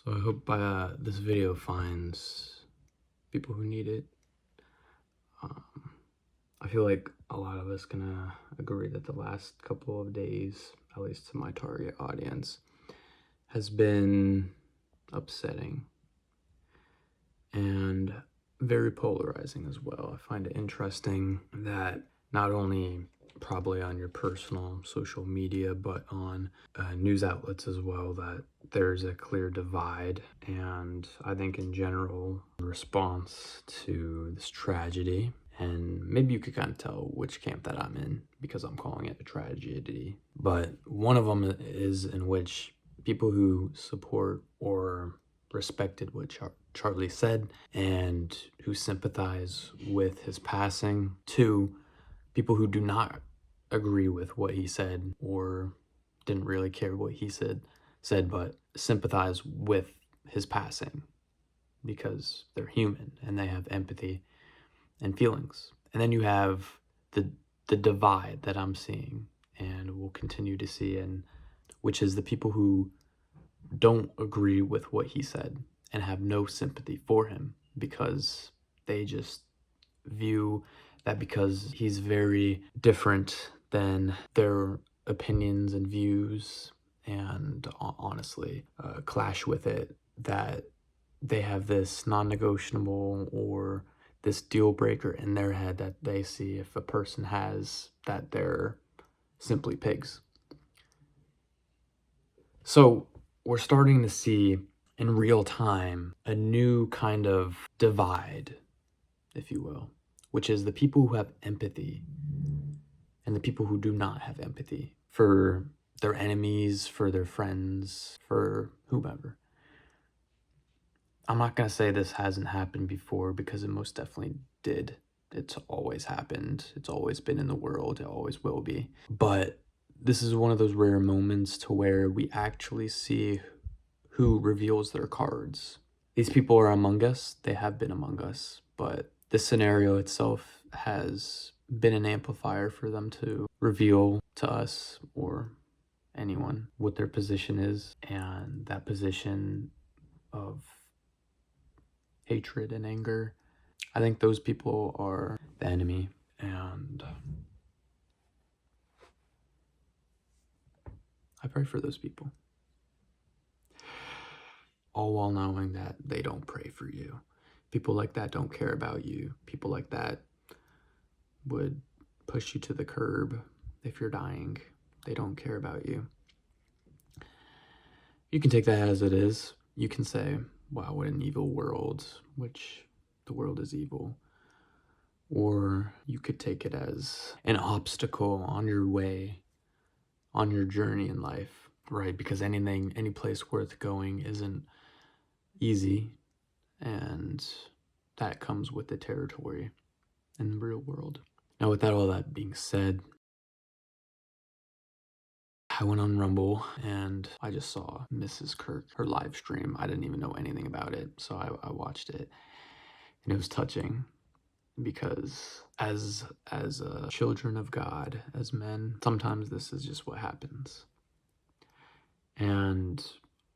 So I hope this video finds people who need it. I feel like a lot of us gonna agree that the last couple of days, at least to my target audience, has been upsetting and very polarizing as well. I find it interesting that not only probably on your personal social media, but on news outlets as well, that there's a clear divide. And I think in general, response to this tragedy, and maybe you could kind of tell which camp that I'm in because I'm calling it a tragedy, but one of them is in which people who support or respected what Charlie said and who sympathize with his passing, to people who do not agree with what he said or didn't really care what he said but sympathize with his passing because they're human and they have empathy and feelings. And then you have the divide that I'm seeing and will continue to see, and which is the people who don't agree with what he said and have no sympathy for him because they just view that because he's very different than their opinions and views, and honestly clash with it, that they have this non-negotiable or this deal breaker in their head that they see if a person has, that they're simply pigs. So we're starting to see in real time a new kind of divide, if you will, which is the people who have empathy and the people who do not have empathy for their enemies, for their friends, for whomever. I'm not going to say this hasn't happened before, because it most definitely did. It's always happened. It's always been in the world. It always will be. But this is one of those rare moments to where we actually see who reveals their cards. These people are among us. They have been among us. But this scenario itself has been an amplifier for them to reveal to us or anyone what their position is. And that position of hatred and anger, I think those people are the enemy. And I pray for those people, all while knowing that they don't pray for you. People like that don't care about you. People like that would push you to the curb if you're dying. They don't care about you. You can take that as it is. You can say, wow, what an evil world, which the world is evil. Or you could take it as an obstacle on your way, on your journey in life, right? Because any place worth going isn't easy, and that comes with the territory in the real world. Now, with all that being said, I went on Rumble and I just saw Mrs. Kirk, her live stream. I didn't even know anything about it, so I watched it, and it was touching because as children of God, as men, sometimes this is just what happens. And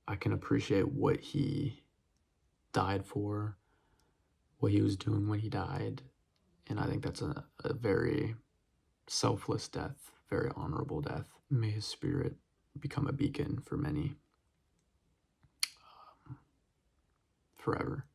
I can appreciate what he died for, what he was doing when he died. And I think that's a very selfless death, very honorable death. May his spirit become a beacon for many forever.